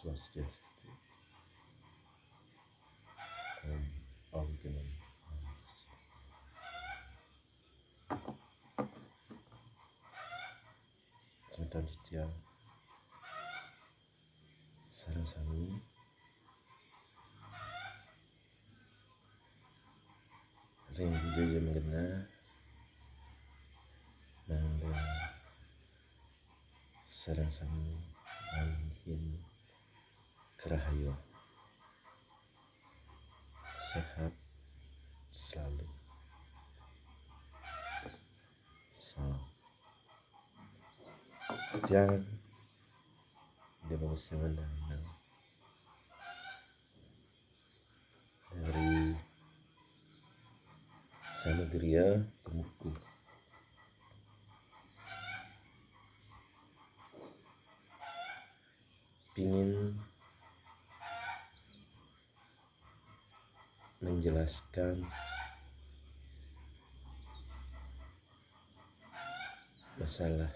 Swastiastu. Om Awdiman. Semeton Ditya sareng sami ring dijaya menggena mangga sareng sami angin kerahayu sehat selalu. Salam. Jangan dia bagus menang dari Samagria Temuku. Pingin menjelaskan masalah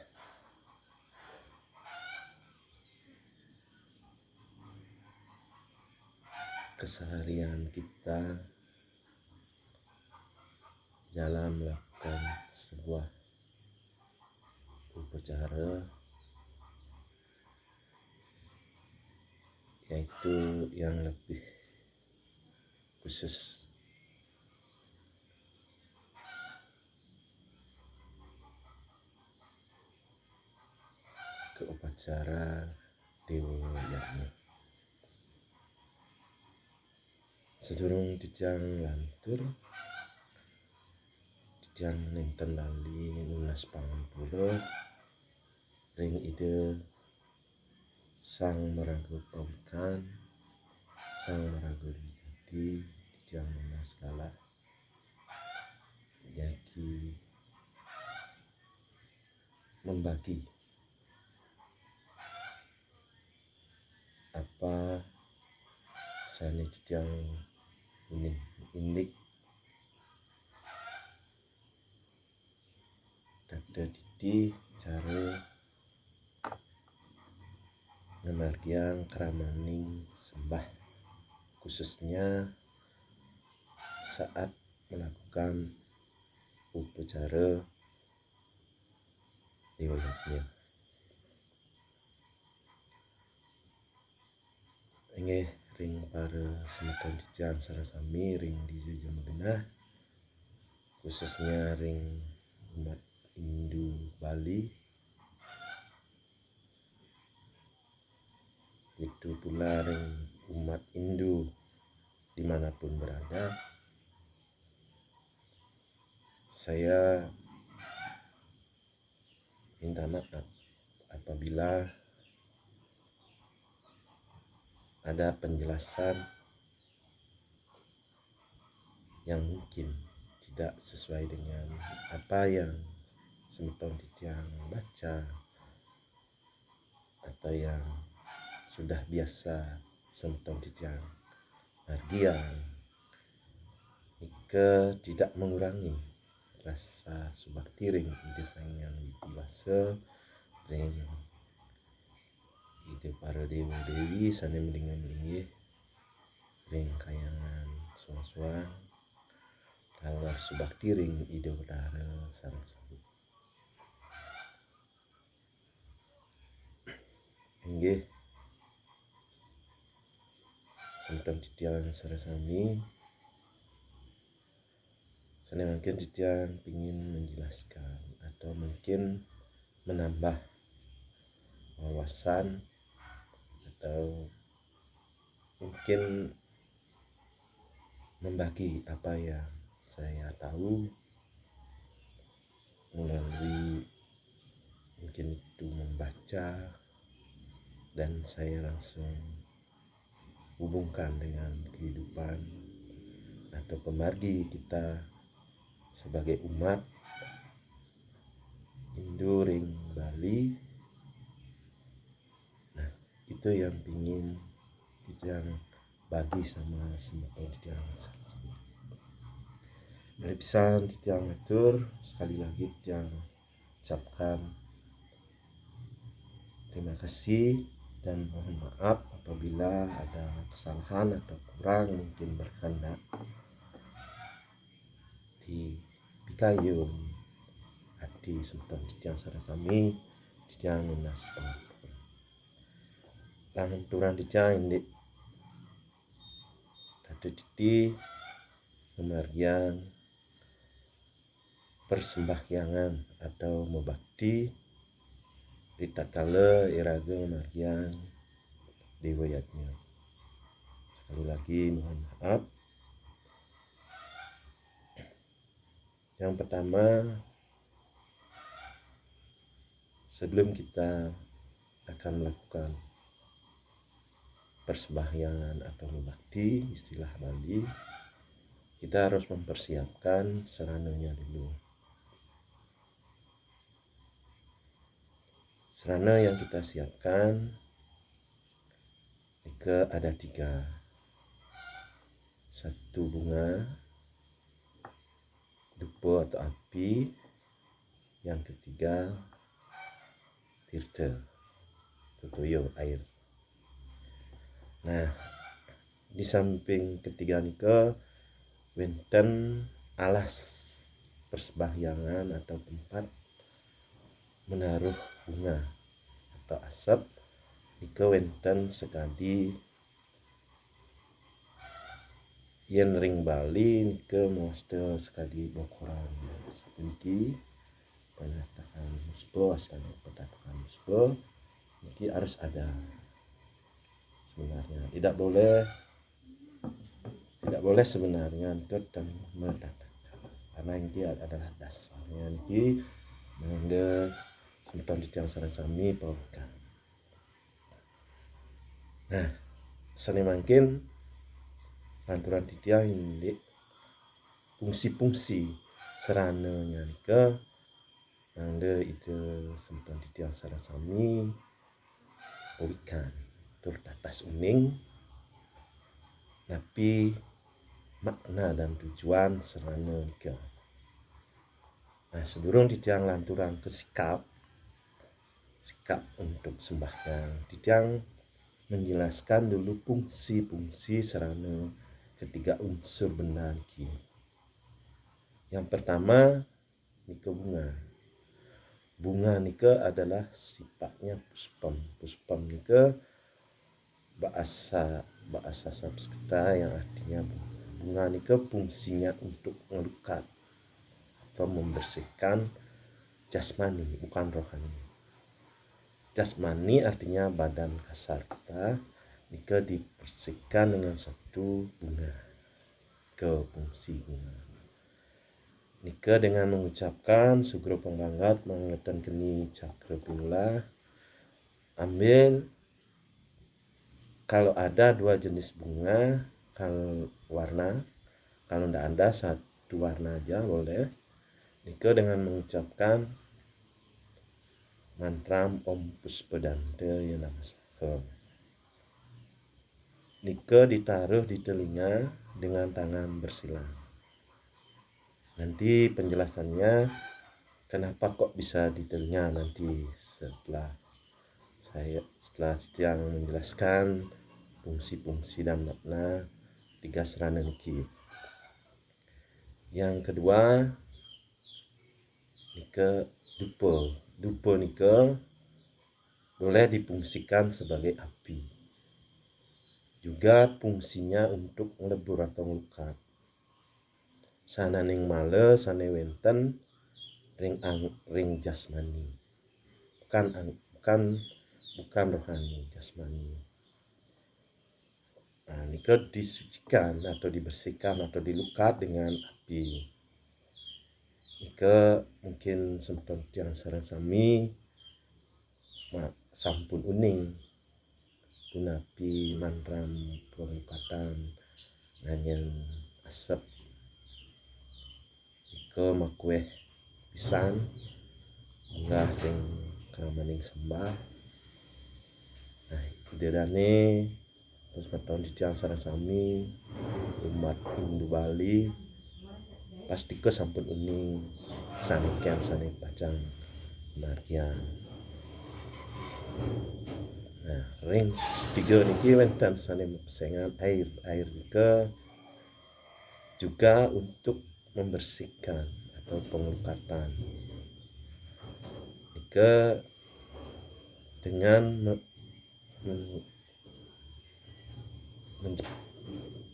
keseharian kita dalam melakukan sebuah upacara, yaitu yang lebih khusus ke upacara Dewa Yagna. Sedurung titiang lantur titiang nenten lali lunas pangampura ring ide Sang Maraga Pawikan, Sang Maraga Wijadi titiang lunas kalah yaki membagi apa sane titiang indik dada didi cara ngemargiang keramaning sembah, khususnya saat melakukan upacara Dewa Yagna. Inggih ring para semeton titiang sarasami ring dijaya mengenah, khususnya ring umat Hindu Bali, itu pula ring umat Hindu dimanapun berada. Saya minta maaf apabila ada penjelasan yang mungkin tidak sesuai dengan apa yang semeton titiang baca atau yang sudah biasa semeton titiang margiang, jika tidak mengurangi rasa subakti ring ide saingan wibasa ring ide para dewa dewi sane melinggih ring kayangan suang-suang kalar subakti ring ide udara sareng sabut. Inggih semeton titiang sarasami sane mungkin titiang ingin menjelaskan atau mungkin menambah wawasan atau mungkin membagi apa yang saya tahu melalui mungkin itu membaca dan saya langsung hubungkan dengan kehidupan atau pemargi kita sebagai umat Hindu ring Bali. Nah, itu yang ingin kita bagi sama semeton titiang. Dari pisan titiang matur sekali lagi titiang ucapkan terima kasih dan mohon maaf apabila ada kesalahan atau kurang mungkin berkehendak di pikayun hati semton titiang sarasami titiang lunas pangapura lanturan titiang indik dadi titi pemarian persembahyangan atau mebakti ritakala iraga pemarian Dewa Yatnya. Sekali lagi mohon maaf. Yang pertama, sebelum kita akan melakukan persembahyangan atau mebakti istilah Bali, kita harus mempersiapkan sarananya dulu. Sarana yang kita siapkan ada 3. 1 bunga, dupa atau api. Yang ketiga tirta, tutuyo air. Nah, di samping ketiga nika wenten alas persembahyangan atau tempat menaruh bunga atau asap nika wenten sekali yen ring Bali nika moste sekali bokoran seperti penatakan musbo asal penatakan musbo ini harus ada sebenarnya tidak boleh sebenarnya untuk dan menatakan karena ini adalah dasarnya ini mengde semton titiang sarasami pawaka. Nah, seni mungkin lanturan titiang ini fungsi-fungsi serananya nika mangde itu semton titiang sarasami pawikan tertatas uning tapi makna dan tujuan serana nika. Nah, sedurung titiang lanturan ke sikap untuk sembahyang, titiang menjelaskan dulu fungsi-fungsi serana ketiga unsur benda niki. Yang pertama nika bunga. Bunga nika adalah sifatnya puspam. Puspam nika bahasa Sanskerta yang artinya bunga. Bunga nika fungsinya untuk melukat atau membersihkan jasmani, bukan rohani. Jasmani artinya badan kasar kita, nika dibersihkan dengan satu bunga. Ke fungsi bunga. Nika dengan mengucapkan sugro pembanggat mengetan keni cakra pula ambil kalau ada 2 jenis bunga kalau warna, kalau tidak ada 1 warna aja boleh. Nika dengan mengucapkan mantra Om Puspedante ya namaskar. Nika ditaruh di telinga dengan tangan bersilang. Nanti penjelasannya kenapa kok bisa di telinga nanti setelah yang menjelaskan fungsi-fungsi dan makna 3 serana niki. Yang kedua nika dupa. Dupa nika boleh difungsikan sebagai api. Juga fungsinya untuk melebur atau melukat. Sananing male sane wenten ring jasmani. Bukan rohani, jasmani. Nah, nika disucikan atau dibersihkan atau dilukat dengan api. Nika mungkin semton titiang sarasami sampun uning punapi mantram pelukatan nganyen asap ika makueh pisan enggah ring kramaning sembah. Nah, idedane terus semton titiang sarasami umat Hindu Bali pasti ke sampun uning sanikian sane pacang marian. Nah, ring tiga niki wonten sanes pesengan air ke juga untuk membersihkan atau pengelukatan. Ike dengan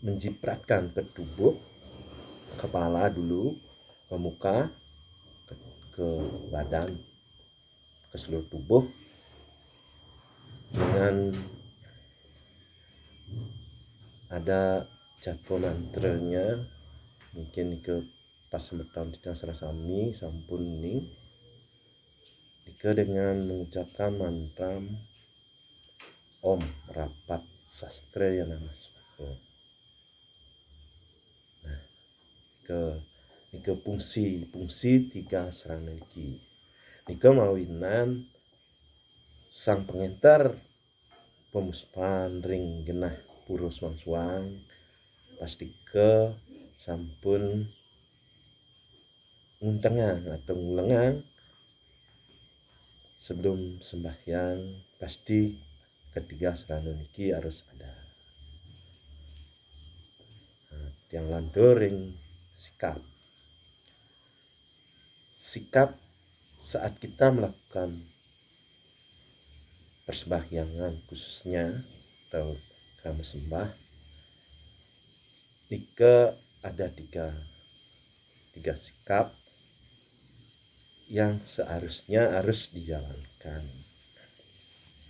menjipratkan ke tubuh, kepala dulu, ke muka, ke badan, ke seluruh tubuh dengan ada japa mantranya, mungkin ke pas semeton tidak serasami sampun ning ike dengan mengucapkan mantra Om Rapat Sastra yang nama Swaha. Nah, ke fungsi tiga serana iki. Nika mawinan sang pengentar pemuspan ring genah puro suang-suang pasti ke sampun nguntengan atau ngulengan sebelum sembahyang pasti ketiga serana niki harus ada. Yang lantur ring sikap saat kita melakukan persembahyangan khususnya atau krama sembah nika ada tiga sikap yang seharusnya harus dijalankan.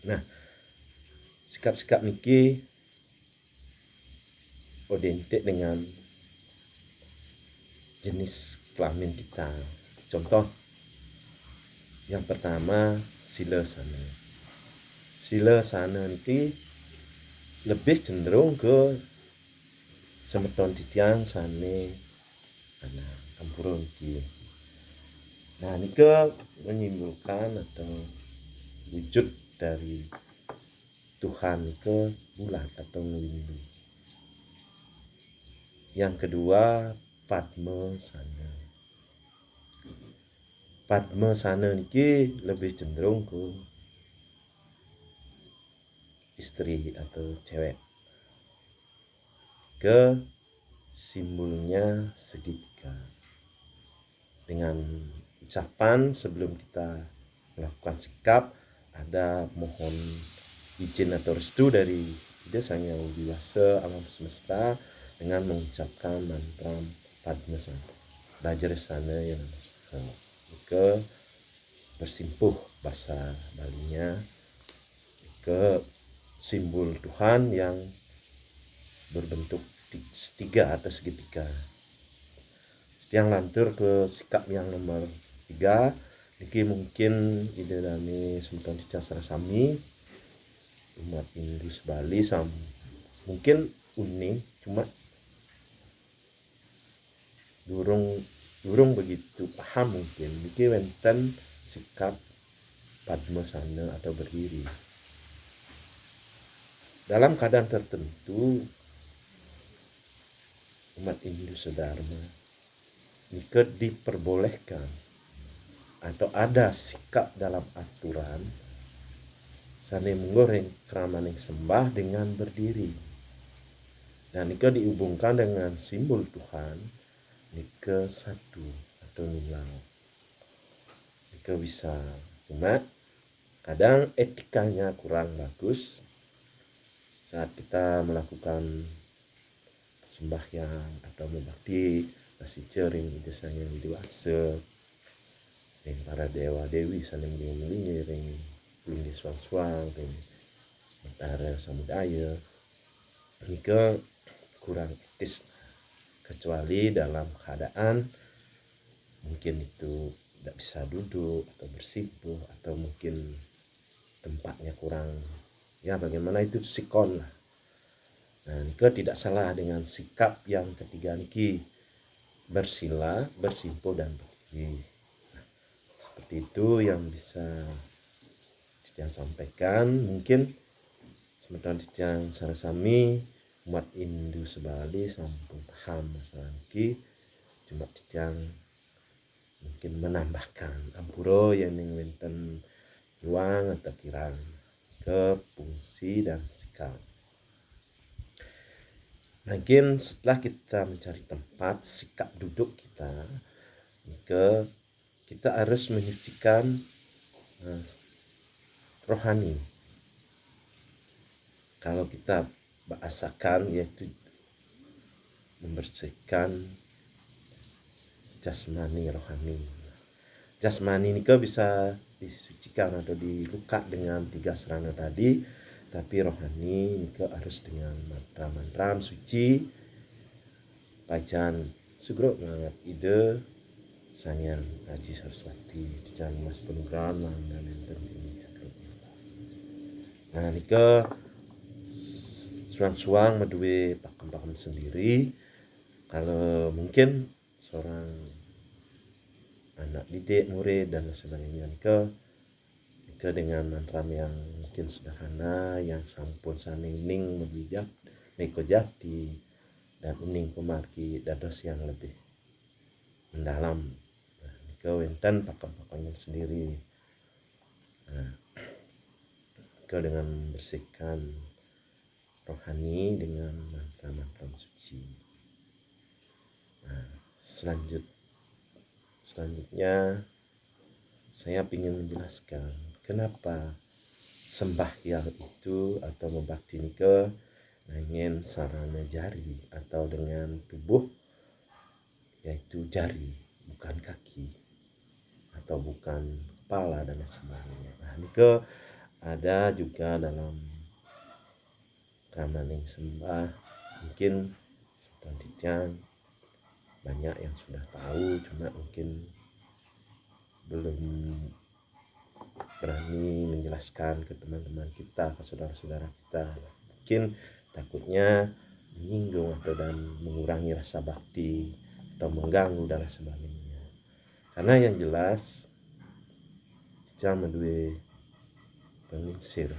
Nah, sikap-sikap niki identik dengan jenis kelamin kita. Contoh yang pertama sila sana. Sila sana niki lebih cenderung ke semeton titian sane anak ampurun niki. Nah, nika menyimpulkan atau wujud dari Tuhan ke bulat atau windu. Yang kedua Padma sana. Padma sana niki lebih cenderung ke istri atau cewek. Ke simbolnya segitiga. Dengan ucapan sebelum kita melakukan sikap ada mohon izin atau restu dari Ida Sang Yang Widi Wasa alam semesta dengan mengucapkan mantra Padma Sana. Belajar sana yang ke bersimpuh bahasa Balinya ke simbol Tuhan yang berbentuk tiga atau segitiga. Yang lantur ke sikap yang nomor 3 iki mungkin ide dami semeton dicasar sami umat Hindu Bali mungkin unik cuma durung begitu paham mungkin iki wonten sikap Padmasana atau berdiri. Dalam keadaan tertentu umat Hindu sedharma nika diperbolehkan atau ada sikap dalam aturan sane menggoreng keramaning sembah dengan berdiri. Dan nika dihubungkan dengan simbol Tuhan nika satu atau nunggal. Nika bisa cuma kadang etikanya kurang bagus saat kita melakukan sembahyang atau membakti nasi cering Ida Sang Yang Widi Wasa ring para dewa dewi saling melingi ring linggih suang-suang ring antara samudaya nika kurang etis kecuali dalam keadaan mungkin itu tidak bisa duduk atau bersimpuh atau mungkin tempatnya kurang ya bagaimana itu sikon lah. Nah, nika tidak salah dengan sikap yang ketiga niki bersila, bersimpuh dan berdiri. Nah, seperti itu yang bisa saya sampaikan. Mungkin semeton yang sarasami umat Hindu sebali sampun paham masalah niki cuma yang mungkin menambahkan ampuro yang ning wonten luang atau kirang ke fungsi dan sikap. Mungkin setelah kita mencari tempat sikap duduk kita, maka kita harus menyucikan rohani. Kalau kita bahasakan yaitu membersihkan jasmani rohani. Jasmani ini bisa disucikan atau dilukat dengan 3 sarana tadi, tapi rohani ini harus dengan mantra-mantra suci bacaan sugro mengangat ide Sanyang Haji Saraswati Dijan Mas Penugrahan dan ini cakap. Nah nika suang-suang medue pakem-pakem sendiri. Kalau mungkin seorang anak didik, murid dan sebagainya nika dengan mantra yang mungkin sederhana, yang sampun sanining membijak neko jati dan uning pemarki dados yang lebih mendalam. Nah, nika wenten pakem-pakemnya sendiri. Nah, nika dengan membersihkan rohani dengan mantra-mantra suci. Nah, selanjutnya saya ingin menjelaskan kenapa sembahyang itu atau membakti nika ingin sarana jari atau dengan tubuh yaitu jari, bukan kaki atau bukan kepala dan sebagainya. Nah, nika ada juga dalam ramaling sembah, mungkin selanjutnya banyak yang sudah tahu, cuma mungkin belum berani menjelaskan ke teman-teman kita, ke saudara-saudara kita. Mungkin takutnya menyinggung atau dan mengurangi rasa bakti atau mengganggu dan sebagainya. Karena yang jelas jangan mendue penginsir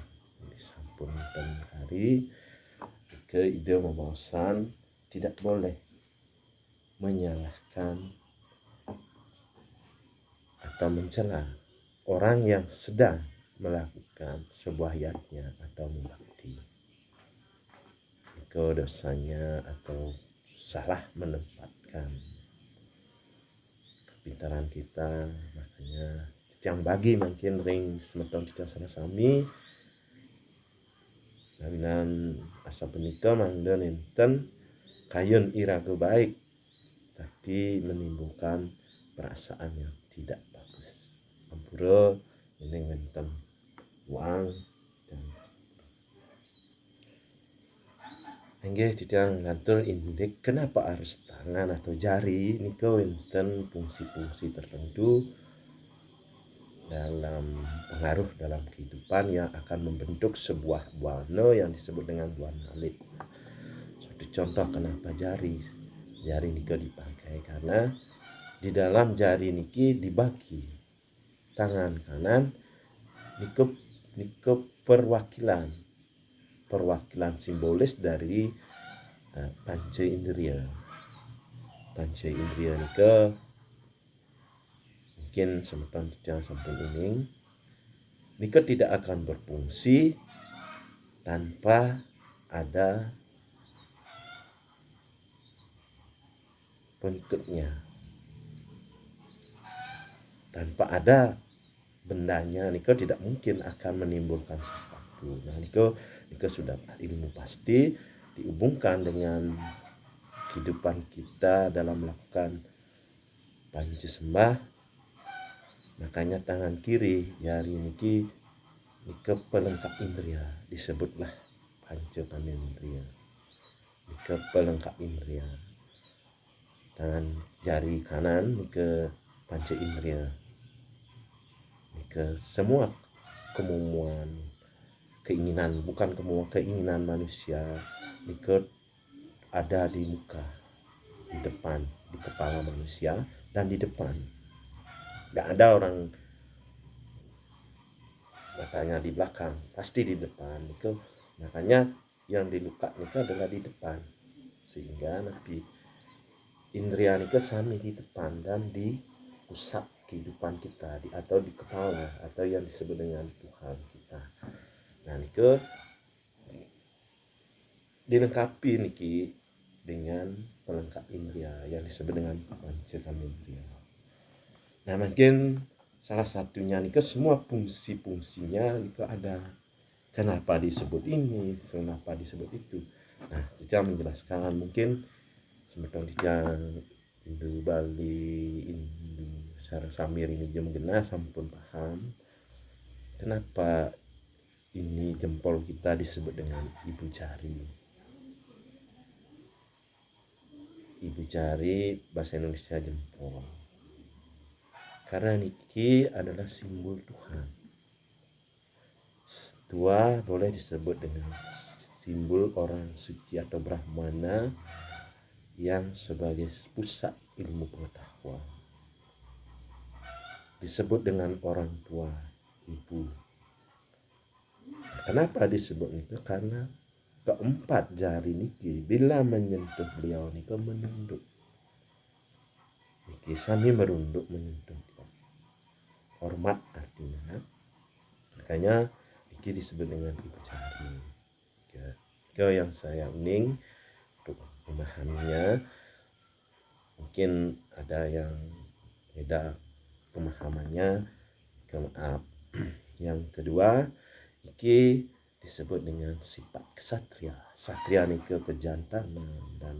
disampun dan hari ke ide membosan tidak boleh menyalahkan atau mencela orang yang sedang melakukan sebuah yatnya atau membakti. Itu dosanya atau salah menempatkan kepintaran kita. Makanya yang bagi mungkin ring semeton kita sama-sami nawinan asa penika mangda nenten kayun iraga baik tapi menimbulkan perasaan yang tidak bagus. Ampura ini ngenten uang dan enggak tidak ngatur indik kenapa harus tangan atau jari nika wenten fungsi-fungsi tertentu dalam pengaruh dalam kehidupan yang akan membentuk sebuah warna yang disebut dengan warna alit. Suatu contoh kenapa jari niki dipakai karena di dalam jari niki dibagi tangan kanan niki perwakilan simbolis dari panca indera. Panca indera niki mungkin semeton jangan sampun ining niki tidak akan berfungsi tanpa ada pengikutnya, tanpa ada bendanya niko tidak mungkin akan menimbulkan sesuatu. Nah niko sudah ilmu pasti dihubungkan dengan kehidupan kita dalam melakukan panci sembah. Makanya tangan kiri jari niki pelengkap indria, disebutlah panca panendria. Niki pelengkap indria. Tangan jari kanan ke panca indera. Ke semua kemauan, keinginan, bukan keinginan manusia, ke ada di muka, di depan, di kepala manusia dan di depan. Tidak ada orang makanya di belakang, pasti di depan. Makanya yang diluka adalah di depan, sehingga nanti indria sami di depan dan di pusat kehidupan kita atau di kepala atau yang disebut dengan Tuhan kita. Nah nike dilengkapi niki dengan pelengkap indria yang disebut dengan panca indria. Nah mungkin salah satunya nike semua fungsi-fungsinya nike ada. Kenapa disebut ini, kenapa disebut itu. Nah kita menjelaskan mungkin semeton dijang Indu Bali, Indu Sarang Samir ini jam genah sampun paham kenapa ini jempol kita disebut dengan ibu jari. Ibu jari bahasa Indonesia jempol. Karena niki adalah simbol Tuhan. Tua boleh disebut dengan simbol orang suci atau Brahmana yang sebagai pusat ilmu pengetahuan. Disebut dengan orang tua, ibu. Kenapa disebut itu? Karena keempat jari niki bila menyentuh beliau niki menunduk. Niki sami merunduk menyentuh. Hormat artinya. Makanya niki disebut dengan ibu jari. Itu yang saya uning untuk memahaminya. Mungkin ada yang beda pemahamannya. Maaf. Yang kedua, iki disebut dengan sifat ksatria. Ksatria ini kejantanan dan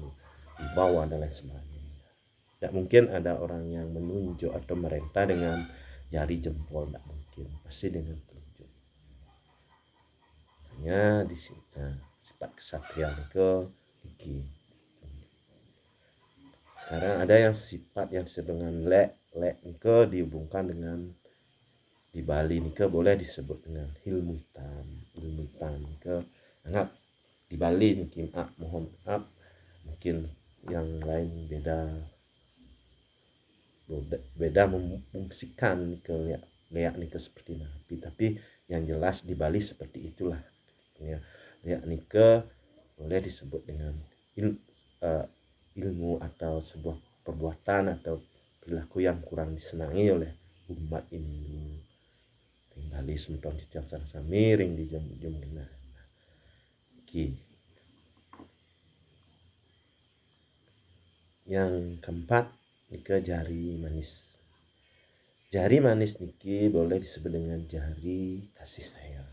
wibawa dan lain sebagainya. Tidak mungkin ada orang yang menunjuk atau merentah dengan jari jempol, tidak mungkin. Pasti dengan tunjuk. Hanya di sini sifat ksatria ini iki. Sekarang ada yang sifat yang disebut dengan lek ini dihubungkan dengan di Bali ini boleh disebut dengan ilmu hitam ke anggap di Bali mungkin mohon maaf mungkin yang lain beda memfungsikan ke leak nih ke seperti napi, tapi yang jelas di Bali seperti itulah ya. Leak nike boleh disebut dengan ilmu atau sebuah perbuatan atau perilaku yang kurang disenangi oleh umat ini. Bali semeton cicang sang samiring di jam genah. Iki. Yang keempat niki jari manis. Jari manis niki boleh disebut dengan jari kasih sayang.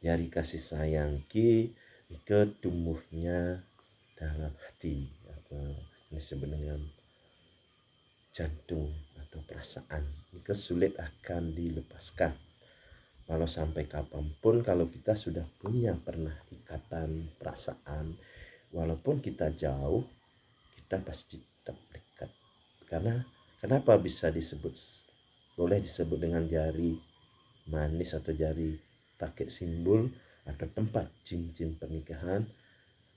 Jari kasih sayang niki tumbuhnya dalam hati atau disebut dengan jantung atau perasaan. Niki sulit akan dilepaskan. Walau sampai kapanpun kalau kita sudah punya pernah ikatan perasaan, walaupun kita jauh, kita pasti tetap dekat. Karena kenapa bisa boleh disebut dengan jari manis atau jari pakai simbol atau tempat cincin pernikahan?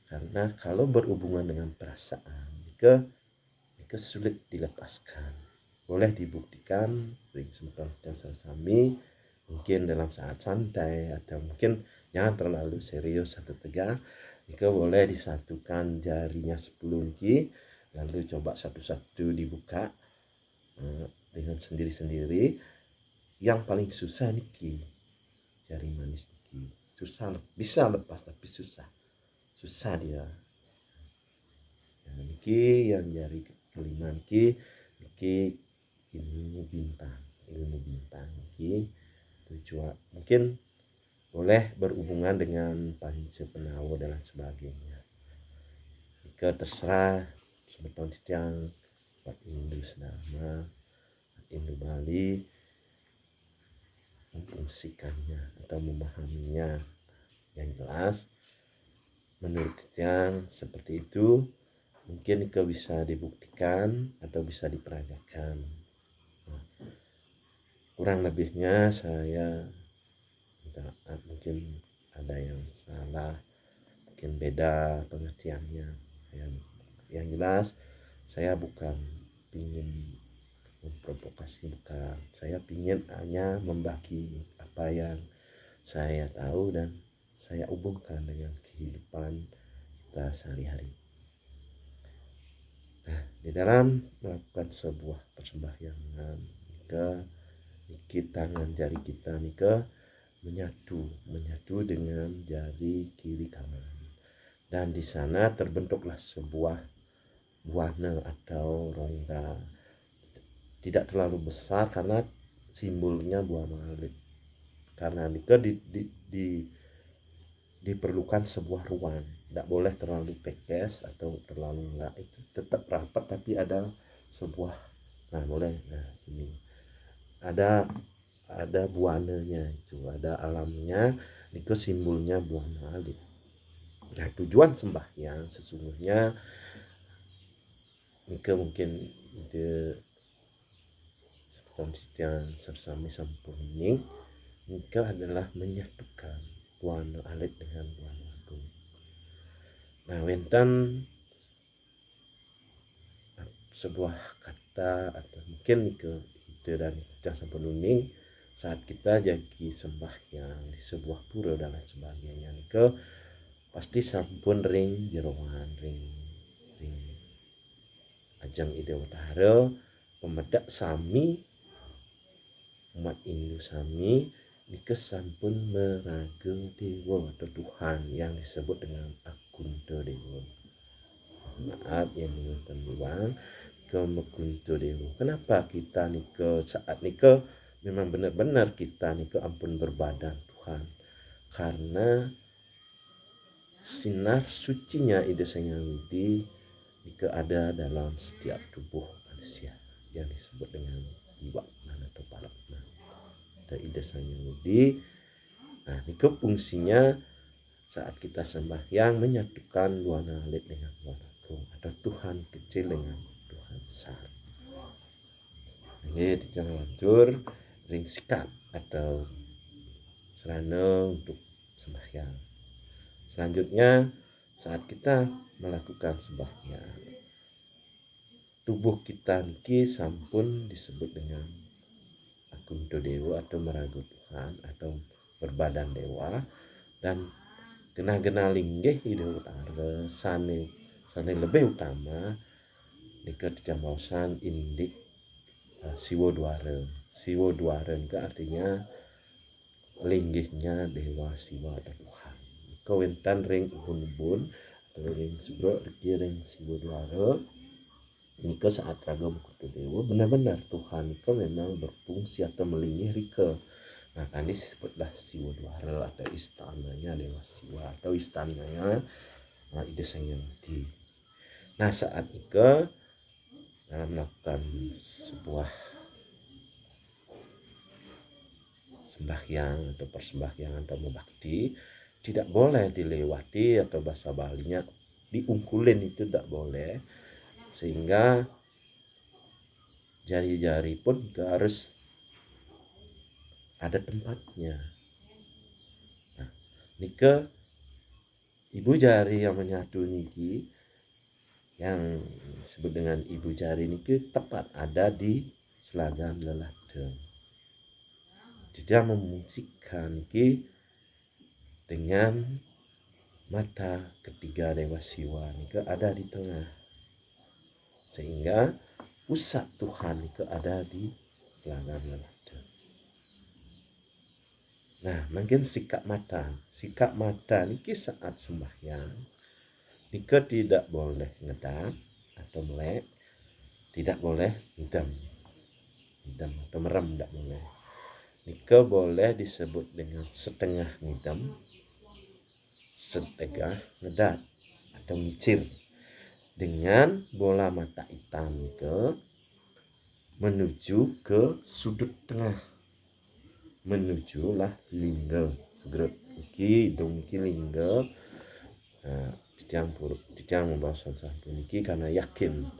Karena kalau berhubungan dengan perasaan, itu sulit dilepaskan. Boleh dibuktikan dengan semeton sami mungkin dalam saat santai atau mungkin jangan terlalu serius atau tegang. Jika boleh disatukan jarinya 10 niki lalu coba satu-satu dibuka dengan sendiri-sendiri. Yang paling susah niki jari manis niki. Susah, bisa lepas tapi susah dia. Niki yang jari kelima niki ilmu bintang niki tujuan mungkin boleh berhubungan dengan panca penawa dan lain sebagainya. Jika terserah semeton titiang Indu Sedama, Indu Bali memfungsikannya atau memahaminya. Yang jelas menurut titiang seperti itu mungkin itu bisa dibuktikan atau bisa diperagakan. Kurang lebihnya saya mungkin ada yang salah, mungkin beda pengertiannya. Yang jelas saya bukan ingin memprovokasi, bukan. Saya ingin hanya membagi apa yang saya tahu dan saya hubungkan dengan kehidupan kita sehari-hari. Nah, di dalam melakukan sebuah persembahyangan niki tangan jari kita niki menyatu dengan jari kiri kanan. Dan di sana terbentuklah sebuah warna atau rongga. Tidak terlalu besar karena simbolnya buah alit. Karena diperlukan sebuah ruang. Tidak boleh terlalu pekes atau terlalu enggak. Itu tetap rapat tapi ada sebuah, boleh. Ini ada buananya, itu ada alamnya, itu simbolnya buah alit. Nah, tujuan sembahyang sesungguhnya ini mungkin ide seperti sersami sampurning ini adalah menyatukan buana alit dengan buana agung. Nah, wenten sebuah kata atau mungkin ide dari sampurning saat kita jadi sembahyang di sebuah pura dan lain sebagainya, pasti sampun ring jeroan ring ajang ide utara pemedak sami umat Hindu sami nika sampun meraga dewa atau Tuhan yang disebut dengan Akunta Dewa. Maaf yang dengan bilang ke Mekunta Dewa. Kenapa kita nika saat nika memang benar-benar kita nika ampun berbadan Tuhan, karena sinar sucinya Ida Sanghyang jika ada dalam setiap tubuh manusia yang disebut dengan jiwa atau paratna dari Ida Sanghyang. Nah, ini fungsinya saat kita sembahyang menyatukan buana alit dengan buana agung atau Tuhan kecil dengan Tuhan besar. Ini kita lanjut ring sikat atau serana untuk sembahyang. Selanjutnya saat kita melakukan sembahyang, tubuh kita niki sampun disebut dengan Akunta Dewa atau meragu Tuhan atau berbadan dewa, dan kena linggih ide utara sane lebih utama dekat jamausan indik siwo duara itu artinya linggihnya dewa siwa atau Tuhan. Kawentan ring ubun atau ring subro ring siwo duara nika saat raga Akunta Dewa benar-benar Tuhan nika memang berfungsi atau melinggih rika. Nah, tadi disebutlah siwa duara atau istananya dewa siwa atau istananya Ida Sanghyang. Nah, saat ika dalam melakukan sebuah sembahyang atau persembahyangan atau membakti tidak boleh dilewati atau bahasa Balinya diungkulin, itu tidak boleh, sehingga jari-jari pun harus ada tempatnya. Nah, nika ibu jari yang menyatu niki yang disebut dengan ibu jari niki tepat ada di selagam lelada. Tidak memungkinkan niki dengan mata ketiga dewa siwa niki ada di tengah, sehingga pusat Tuhan niki ada di selagam lelada. Nah, mungkin sikap mata niki saat sembahyang nika tidak boleh ngedap atau melek, tidak boleh ngidam atau merem, tidak boleh. Nika boleh disebut dengan setengah ngidam, setengah ngedap atau ngicir dengan bola mata hitam nika menuju ke sudut tengah, menujulah lingga segerut iki hidung iki lingga. Dijang membawakan sampun niki karena yakin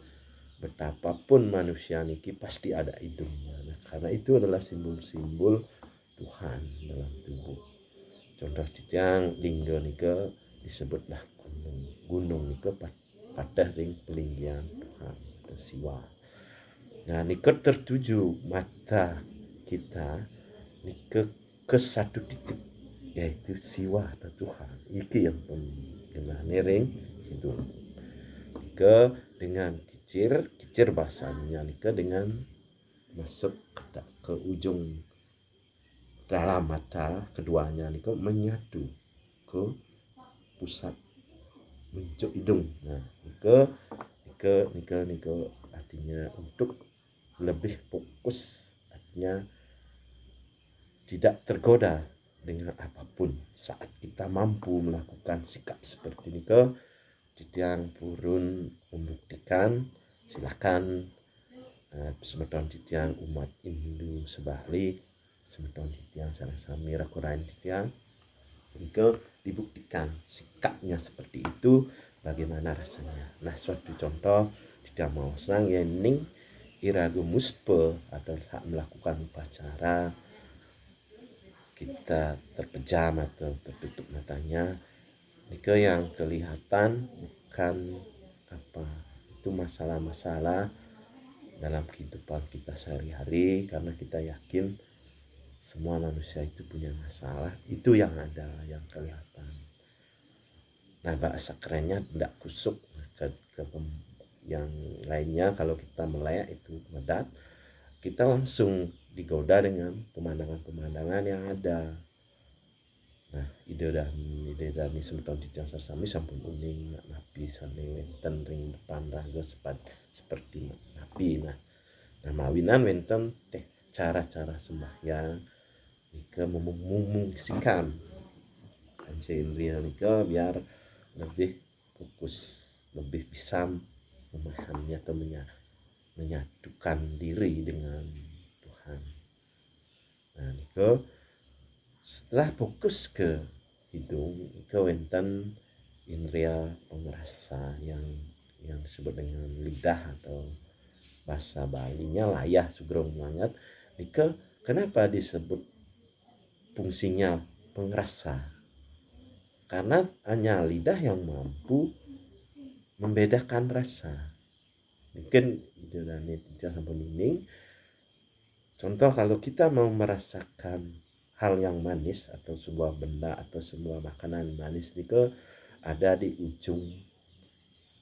betapapun manusia niki pasti ada hidungnya. Nah, karena itu adalah simbol-simbol Tuhan dalam tubuh. Contoh dijang lingga nika disebutlah gunung nika pada ring pelinggian Tuhan atau siwa. Nah, nika tertuju mata kita nika ke satu titik, yaitu siwa atau Tuhan. Iki yang penting ring itu. Nika dengan kicir bahasanya nika dengan masuk ke ujung dalam mata keduanya niko menyatu ke pusat muncul hidung. Nah, niko artinya untuk lebih fokus, artinya tidak tergoda dengan apapun saat kita mampu melakukan sikap seperti niko. Titiang purun membuktikan, silakan semeton titiang umat Hindu sebalik, semeton titiang sareng sami rakurain titiang niko dibuktikan sikapnya seperti itu, bagaimana rasanya. Nah, suatu contoh tidak mau senang yening iragu muspe atau hak melakukan upacara kita terpejam atau tertutup matanya, niko yang kelihatan bukan apa itu masalah-masalah dalam kehidupan kita sehari-hari, karena kita yakin semua manusia itu punya masalah, itu yang ada yang kelihatan. Nah, bahasa kerennya tidak kusuk ke yang lainnya. Kalau kita melek itu medat, kita langsung digoda dengan pemandangan-pemandangan yang ada. Nah, ide dan semeton titiang sami sampun uning napi sane wenten ring depan raga seperti napi. Nah, mawinan wenten cara-cara sembahyang nika memungsikan Indriya nika biar lebih fokus, lebih bisa memahami atau menyatukan diri dengan Tuhan. Nah, nika setelah fokus ke hidung, ke wenten indria pengerasa yang disebut dengan lidah atau bahasa Balinya layah sugrong banget. Nika kenapa disebut fungsinya pengerasa? Karena hanya lidah yang mampu membedakan rasa. Mungkin ini tidak sampai meaning. Contoh kalau kita mau merasakan hal yang manis atau sebuah benda atau sebuah makanan manis itu ada di ujung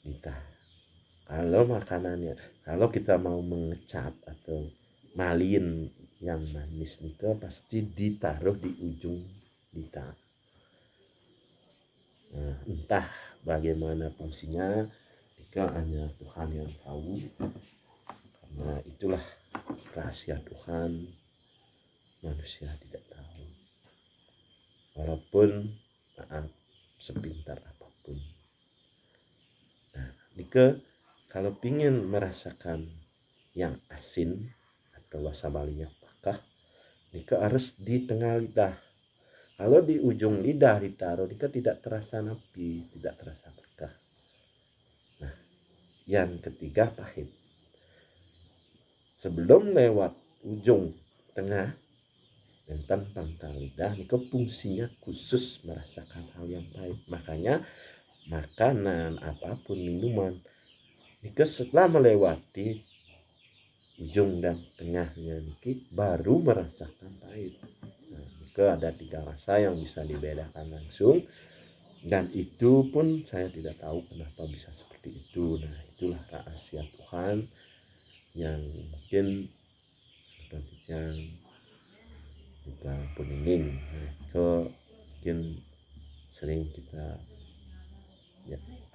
lidah. Kalau kita mau mengecap atau malin yang manis itu pasti ditaruh di ujung lidah. Nah, entah bagaimana fungsinya, jika hanya Tuhan yang tahu. Karena itulah rahasia Tuhan, manusia tidak tahu. Walaupun maaf sepintar apapun. Nah, jika kalau ingin merasakan yang asin atau bahasa Balinya pakah, jika harus di tengah lidah. Kalau di ujung lidah ditaruh, jika tidak terasa napi, tidak terasa pakah. Nah, yang ketiga pahit. Sebelum lewat ujung tengah dan pangkal lidah, ini fungsinya khusus merasakan hal yang pahit. Makanya makanan apapun minuman ini setelah melewati ujung dan tengahnya ini baru merasakan pahit. Nah, ini ada 3 rasa yang bisa dibedakan langsung, dan itu pun saya tidak tahu kenapa bisa seperti itu. Nah, itulah rahasia Tuhan yang mungkin seperti yang kita pening, ke mungkin sering kita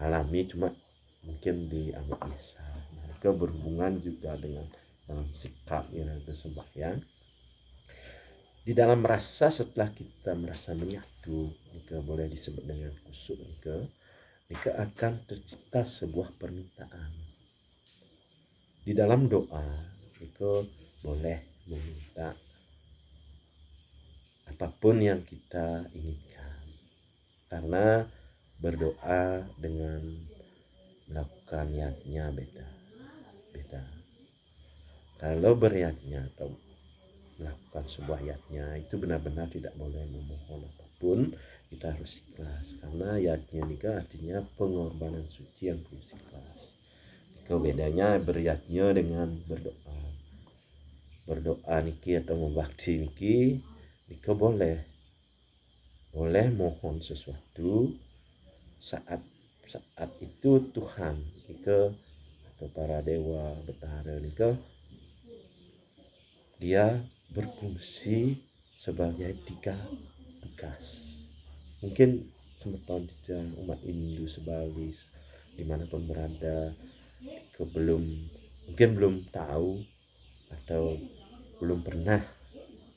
alami, cuma mungkin dianggap biasa. Mereka berhubungan juga dengan dalam sikap yang sembahyang. Di dalam rasa, setelah kita merasa menyatu, jika boleh disebut dengan kusuk, jika akan tercipta sebuah permintaan. Di dalam doa, jika boleh meminta apapun yang kita inginkan, karena berdoa dengan melakukan niatnya beda. Kalau beriatnya atau melakukan sebuah yatnya itu benar-benar tidak boleh memohon apapun, kita harus ikhlas, karena yatnya ini artinya pengorbanan suci yang harus ikhlas. Bedanya beriatnya dengan berdoa niki atau membakti niki boleh mohon sesuatu saat itu Tuhan atau para dewa betara dia berfungsi sebagai tiga tugas. Mungkin semeton dijang umat Hindu sebagai dimanapun berada mungkin belum tahu atau belum pernah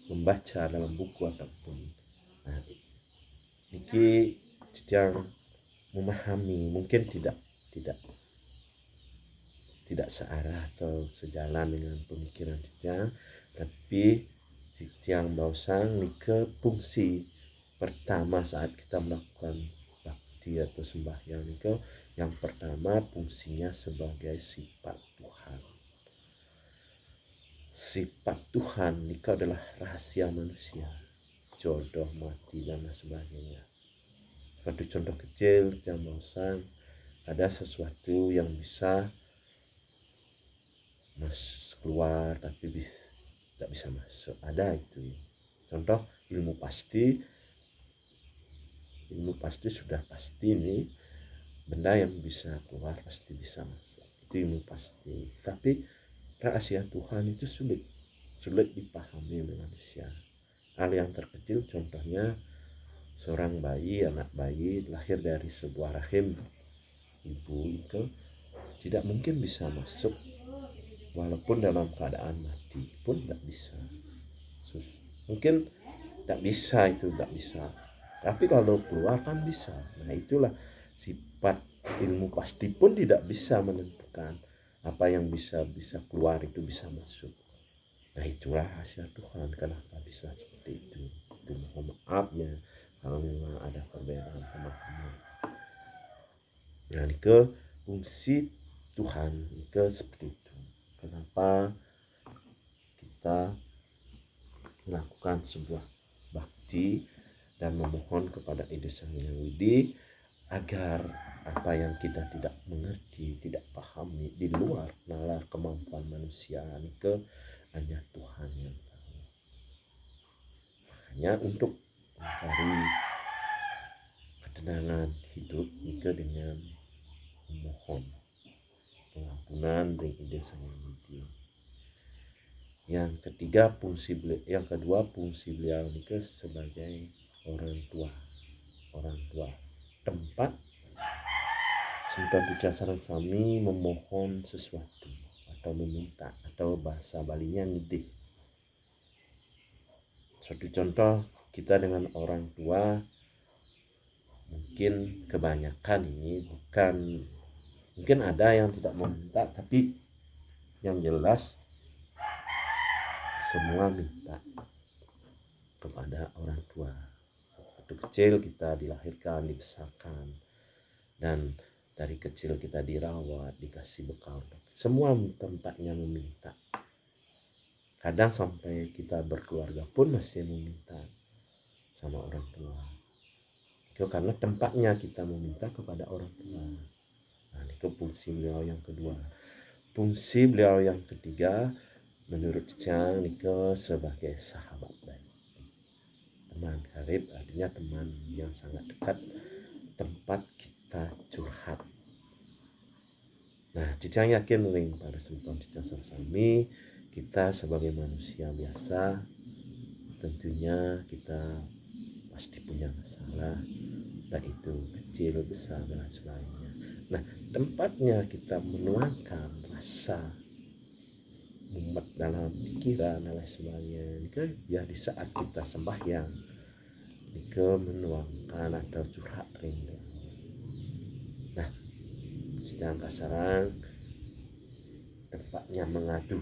membaca dalam buku ataupun niki dijang memahami, mungkin tidak searah atau sejalan dengan pemikiran dijang, tapi dijang bausang nike fungsi pertama saat kita melakukan bakti atau sembahyang nike, yang pertama fungsinya sebagai sifat Tuhan. Sifat Tuhan nike adalah rahasia manusia, jodoh, mati, dan sebagainya. Suatu contoh kecil yang bausang, ada sesuatu yang bisa keluar tapi tidak bisa masuk, ada itu. Contoh ilmu pasti sudah pasti nih, benda yang bisa keluar pasti bisa masuk, itu ilmu pasti. Tapi rahasia Tuhan itu sulit dipahami oleh manusia. Hal yang terkecil contohnya seorang anak bayi lahir dari sebuah rahim ibu itu tidak mungkin bisa masuk, walaupun dalam keadaan mati pun tidak bisa. Mungkin tidak bisa, tapi kalau keluar kan bisa. Nah, itulah sifat ilmu pasti pun tidak bisa menentukan apa yang bisa keluar itu bisa masuk. Nah, itulah rahasia Tuhan, kenapa bisa seperti itu. Itu mohon maaf ya kalau memang ada perbedaan pemahaman. Nah, ke fungsi Tuhan ke seperti itu. Kenapa kita melakukan sebuah bakti dan memohon kepada Ida Sang Hyang Widi agar apa yang kita tidak mengerti, tidak pahami di luar nalar kemampuan manusia ke hanya Tuhan yang tahu. Makanya untuk mencari ketenangan hidup ke dengan memohon pengampunan dari Ida Sang Hyang Widi. Yang kedua fungsi beliau ini sebagai orang tua. Tempat Sultan Bucasaran Sami memohon sesuatu atau meminta, atau bahasa Balinya ngidih. Suatu contoh kita dengan orang tua, mungkin kebanyakan ini mungkin ada yang tidak meminta, tapi yang jelas semua minta kepada orang tua. Waktu kecil kita dilahirkan, dibesarkan, dan dari kecil kita dirawat, dikasih bekal. Semua tempatnya meminta. Kadang sampai kita berkeluarga pun masih meminta sama orang tua. Itu karena tempatnya kita meminta kepada orang tua. Nah, itu fungsi beliau yang kedua. Fungsi beliau yang ketiga, menurut Cang Niko sebagai sahabat baik. Teman karib artinya teman yang sangat dekat, tempat kita curhat. Nah, Cicang yakin pada Sultan Bucasaran Sami, kita sebagai manusia biasa tentunya kita pasti punya masalah, baik itu kecil, besar, dan sebagainya. Nah, tempatnya kita menuangkan rasa mumet dalam pikiran dan lain sebagainya, ya di saat kita sembahyang, menuangkan atau curhat rindu. Nah, secara kasaran tempatnya mengadu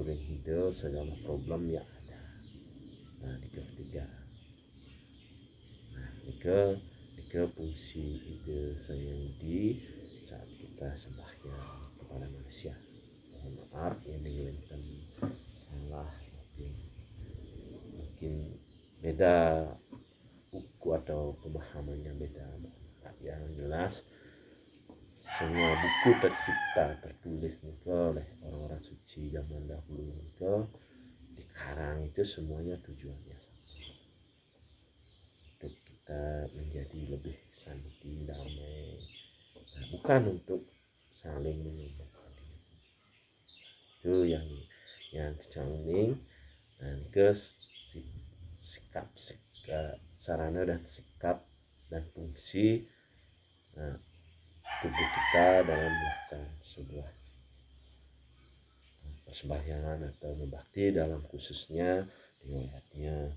rindu segala problem yang ada. Nah, ketiga. Nah, ke fungsi Ida Sang Hyang Widi saat kita sembahyang kepada manusia. Mohon maaf yang dengan salah, mungkin beda buku atau pemahamannya beda. Yang jelas semua buku tertulis oleh orang-orang suci zaman dahulu dikarang itu semuanya tujuannya sama, untuk kita menjadi lebih santai, damai, bukan untuk saling menyembahkan. Itu yang canggih. Dan sarana dan sikap dan fungsi tubuh kita dalam melakukan sebuah persembahyangan atau membakti dalam khususnya riwayatnya.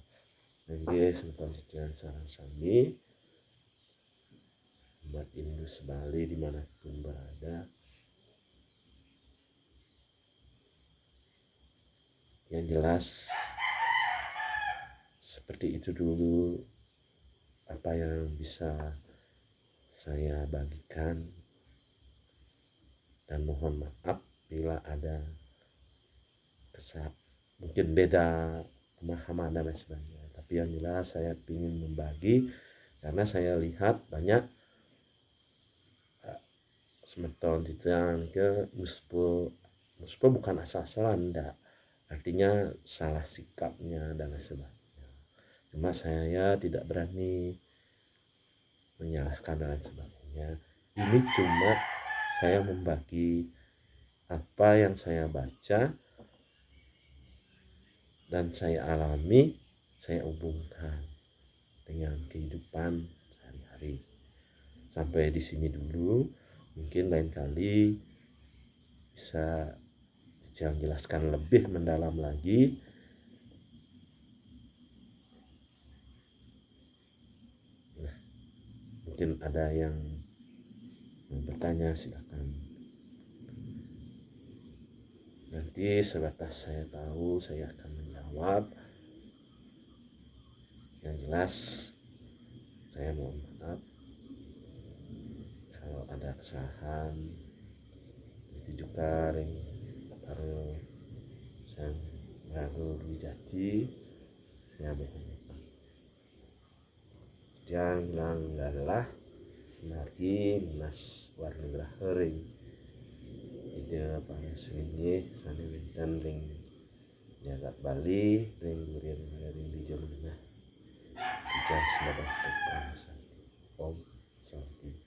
Nggih semeton titian sareng sami umat Hindu sebali dimanapun berada. Yang jelas seperti itu dulu apa yang bisa saya bagikan, dan mohon maaf bila ada mungkin beda pemahaman dan lain sebagainya. Tapi yang jelas saya ingin membagi karena saya lihat banyak semeton titian ke muspo bukan asal-asalan, enggak. Artinya salah sikapnya dan lain sebagainya. Cuma saya tidak berani menyalahkan dan lain sebagainya. Ini cuma saya membagi apa yang saya baca dan saya alami, saya hubungkan dengan kehidupan sehari-hari. Sampai di sini dulu, mungkin lain kali bisa saya jelaskan lebih mendalam lagi. Nah, mungkin ada yang bertanya, silakan. Nanti sebatas saya tahu saya akan menjawab. Yang jelas saya mohon maaf kalau ada kesalahan. Itu juga yang baru saya jadi saya mohon maaf. Jangan bilang adalah lagi mas warna hering ide para sunyi sana winten ring jagat Bali ring durian ring di Jawa Tengah. Jangan selalu Om Santi.